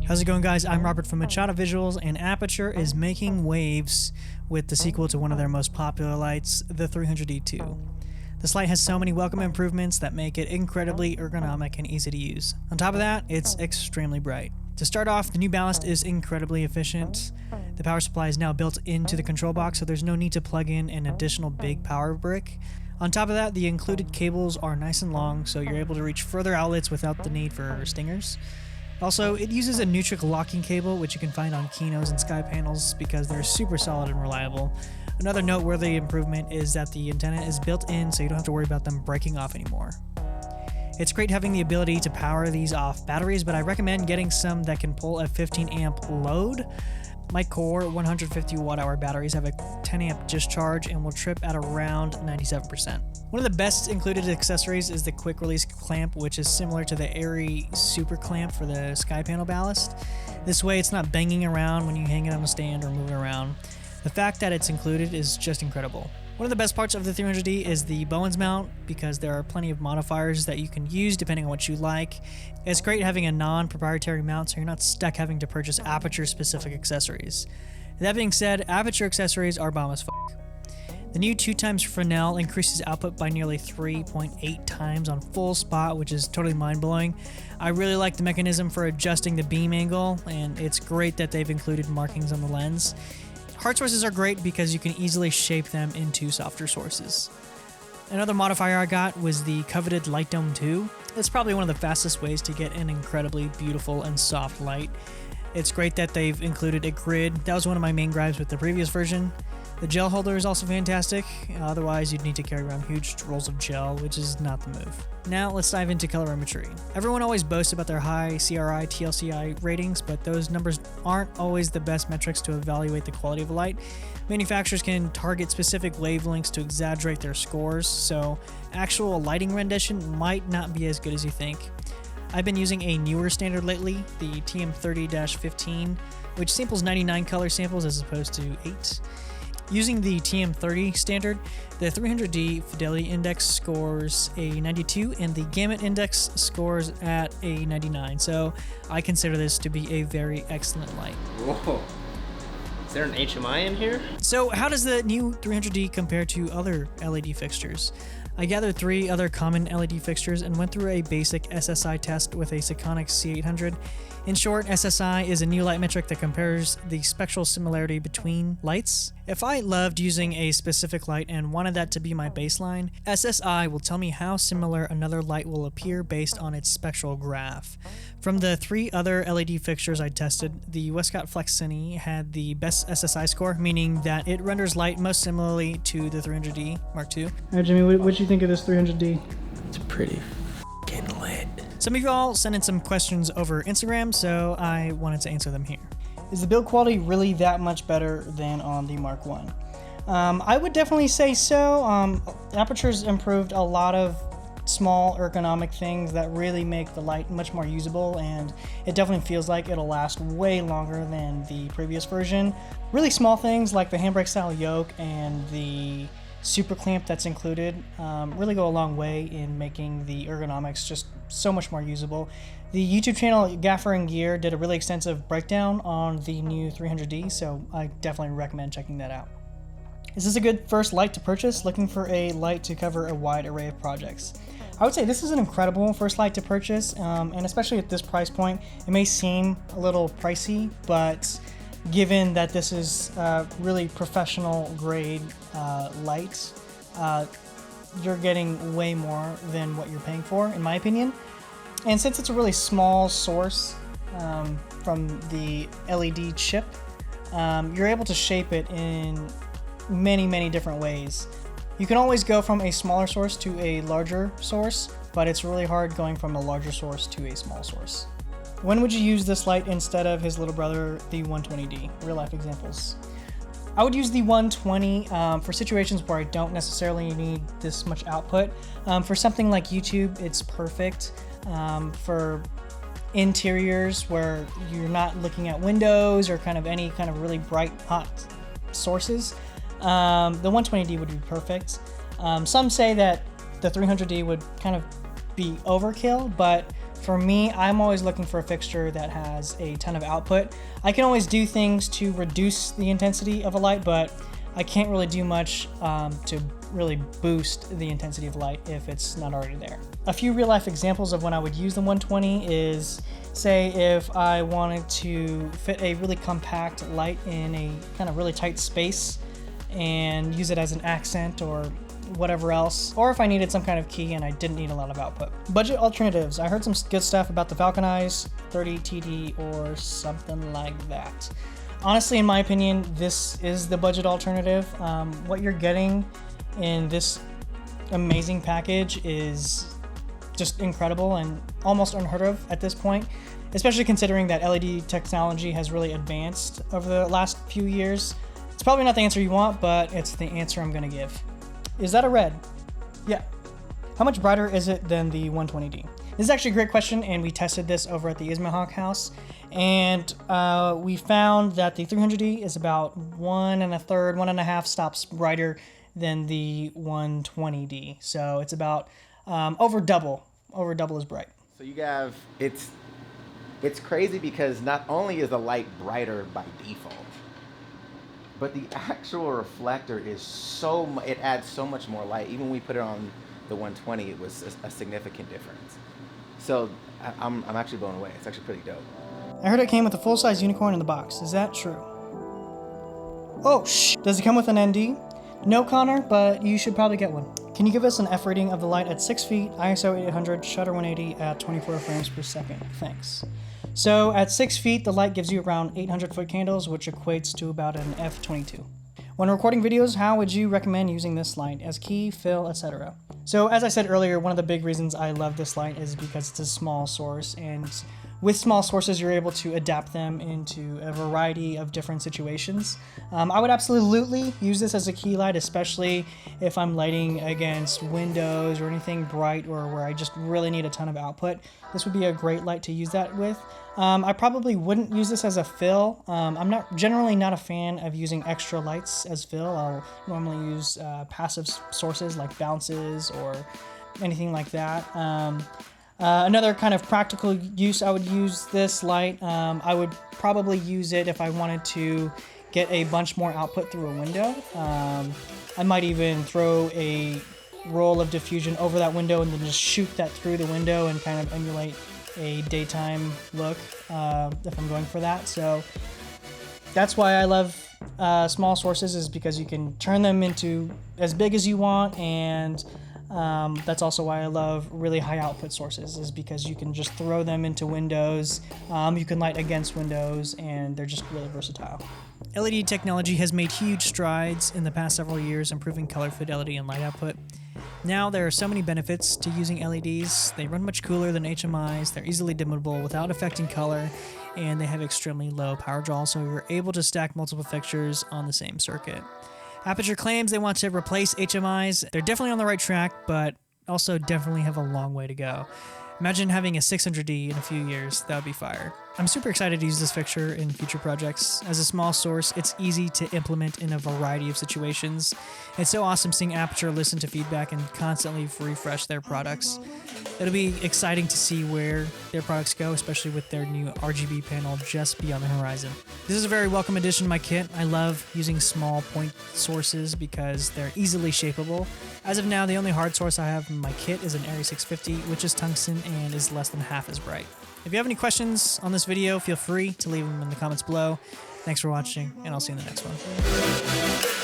How's it going, guys? I'm Robert from Machado Visuals, and Aputure is making waves with the sequel to one of their most popular lights, the 300D2. This light has so many welcome improvements that make it incredibly ergonomic and easy to use. On top of that, it's extremely bright. To start off, the new ballast is incredibly efficient. The power supply is now built into the control box, so there's no need to plug in an additional big power brick. On top of that, the included cables are nice and long, so you're able to reach further outlets without the need for stingers. Also, it uses a Nutric locking cable, which you can find on Kinos and Sky panels because they're super solid and reliable. Another noteworthy improvement is that the antenna is built in, so you don't have to worry about them breaking off anymore. It's great having the ability to power these off batteries, but I recommend getting some that can pull a 15 amp load. My core 150 watt-hour batteries have a 10 amp discharge and will trip at around 97%. One of the best included accessories is the quick release clamp, which is similar to the Airy Super Clamp for the Sky Panel ballast. This way it's not banging around when you hang it on a stand or move it around. The fact that it's included is just incredible. One of the best parts of the 300D is the Bowens mount, because there are plenty of modifiers that you can use depending on what you like. It's great having a non-proprietary mount so you're not stuck having to purchase Aputure-specific accessories. That being said, Aputure accessories are bomb as fuck. The new 2x Fresnel increases output by nearly 3.8 times on full spot, which is totally mind-blowing. I really like the mechanism for adjusting the beam angle, and it's great that they've included markings on the lens. Hard sources are great because you can easily shape them into softer sources. Another modifier I got was the coveted Light Dome 2. It's probably one of the fastest ways to get an incredibly beautiful and soft light. It's great that they've included a grid. That was one of my main gripes with the previous version. The gel holder is also fantastic, otherwise you'd need to carry around huge rolls of gel, which is not the move. Now let's dive into colorimetry. Everyone always boasts about their high CRI, TLCI ratings, but those numbers aren't always the best metrics to evaluate the quality of a light. Manufacturers can target specific wavelengths to exaggerate their scores, so actual lighting rendition might not be as good as you think. I've been using a newer standard lately, the TM30-15, which samples 99 color samples as opposed to 8. Using the TM30 standard, the 300D Fidelity Index scores a 92 and the Gamut Index scores at a 99, so I consider this to be a very excellent light. Whoa. Is there an HMI in here? So how does the new 300D compare to other LED fixtures? I gathered 3 other common LED fixtures and went through a basic SSI test with a Sekonic C800. In short, SSI is a new light metric that compares the spectral similarity between lights. If I loved using a specific light and wanted that to be my baseline, SSI will tell me how similar another light will appear based on its spectral graph. From the 3 other LED fixtures I tested, the Westcott Flex Cine had the best SSI score, meaning that it renders light most similarly to the 300D Mark II. Alright, Jimmy, what do you think of this 300D? It's pretty f***ing lit. Some of you all sent in some questions over Instagram, so I wanted to answer them here. Is the build quality really that much better than on the Mark I? I would definitely say so. Aputure's improved a lot of small ergonomic things that really make the light much more usable, and it definitely feels like it'll last way longer than the previous version. Really small things like the handbrake style yoke and the super clamp that's included really go a long way in making the ergonomics just so much more usable. The YouTube channel Gaffer and Gear did a really extensive breakdown on the new 300D, so I definitely recommend checking that out. Is this a good first light to purchase, looking for a light to cover a wide array of projects? I would say this is an incredible first light to purchase, and especially at this price point, it may seem a little pricey, but given that this is really professional grade light, you're getting way more than what you're paying for, in my opinion. And since it's a really small source from the LED chip, you're able to shape it in many different ways. You can always go from a smaller source to a larger source, but it's really hard going from a larger source to a small source. When would you use this light instead of his little brother, the 120D? Real life examples. I would use the 120 for situations where I don't necessarily need this much output. For something like YouTube, it's perfect. For interiors where you're not looking at windows or kind of any kind of really bright, hot sources, the 120D would be perfect. Some say that the 300D would kind of be overkill, but For me, I'm always looking for a fixture that has a ton of output. I can always do things to reduce the intensity of a light, but I can't really do much to really boost the intensity of light if it's not already there. A few real life examples of when I would use the 120 is, say if I wanted to fit a really compact light in a kind of really tight space and use it as an accent or whatever else, or if I needed some kind of key and I didn't need a lot of output. Budget alternatives. I heard some good stuff about the Falconize 30 TD or something like that. Honestly, in my opinion, this is the budget alternative. What you're getting in this amazing package is just incredible and almost unheard of at this point, especially considering that LED technology has really advanced over the last few years. It's probably not the answer you want, but it's the answer I'm gonna give. Is that a red? Yeah. How much brighter is it than the 120D? This is actually a great question, and we tested this over at the Ismahawk house, and we found that the 300D is about 1.5 stops brighter than the 120D. So it's about over double as bright. So you have, it's crazy because not only is the light brighter by default, but the actual reflector is it adds so much more light. Even when we put it on the 120, it was a significant difference. So I'm actually blown away. It's actually pretty dope. I heard it came with a full-size unicorn in the box. Is that true? Oh, does it come with an ND? No, Connor, but you should probably get one. Can you give us an F rating of the light at 6 feet, ISO 800, shutter 180 at 24 frames per second? Thanks. So at 6 feet, the light gives you around 800 foot candles, which equates to about an f22. When recording videos, how would you recommend using this light as key, fill, etc.? So as I said earlier, one of the big reasons I love this light is because it's a small source, and with small sources, you're able to adapt them into a variety of different situations. I would absolutely use this as a key light, especially if I'm lighting against windows or anything bright or where I just really need a ton of output. This would be a great light to use that with. I probably wouldn't use this as a fill. I'm generally not a fan of using extra lights as fill. I'll normally use passive sources like bounces or anything like that. Another kind of practical use I would use this light, I would probably use it if I wanted to get a bunch more output through a window. I might even throw a roll of diffusion over that window and then just shoot that through the window and kind of emulate a daytime look if I'm going for that. So that's why I love small sources, is because you can turn them into as big as you want, and that's also why I love really high output sources, is because you can just throw them into windows, you can light against windows, and they're just really versatile. LED technology has made huge strides in the past several years, improving color fidelity and light output. Now there are so many benefits to using LEDs. They run much cooler than HMIs, they're easily dimmable without affecting color, and they have extremely low power draw, so you're able to stack multiple fixtures on the same circuit. Aputure claims they want to replace HMIs. They're definitely on the right track, but also definitely have a long way to go. Imagine having a 600D in a few years. That would be fire. I'm super excited to use this fixture in future projects. As a small source, it's easy to implement in a variety of situations. It's so awesome seeing Aputure listen to feedback and constantly refresh their products. It'll be exciting to see where their products go, especially with their new RGB panel just beyond the horizon. This is a very welcome addition to my kit. I love using small point sources because they're easily shapeable. As of now, the only hard source I have in my kit is an Area 650, which is tungsten and is less than half as bright. If you have any questions on this video, feel free to leave them in the comments below. Thanks for watching, and I'll see you in the next one.